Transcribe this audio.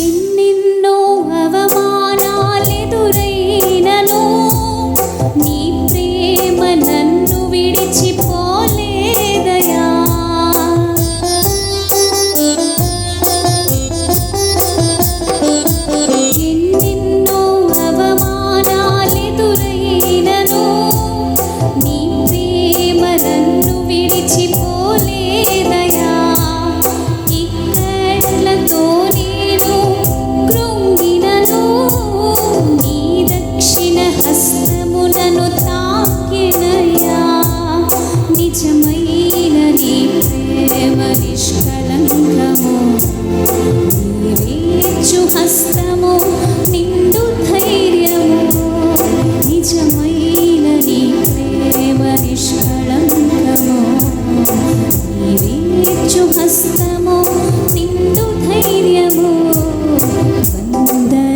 ఎన్నెన్నో అవమానాలెదురైనను నీ ప్రేమ నన్ను విడిచిపోలేదయా. ఎన్నెన్నో అవమానాలెదురైనను నీ ప్రేమ నన్ను విడిచిపోలేదయా. ఇక్కట్లతో నేను కృంగినను నీ దక్షిణ హస్తము నన్ను తాకినయా. నిజమైన నీ ప్రేమ నిష్కళంకము, నీవేచు హస్తము నిండు ధైర్యము. నిజమైన నీ ప్రేమ నిష్కళంకము, నీవేచు హస్తము నిండు ధైర్యము. వందనాలు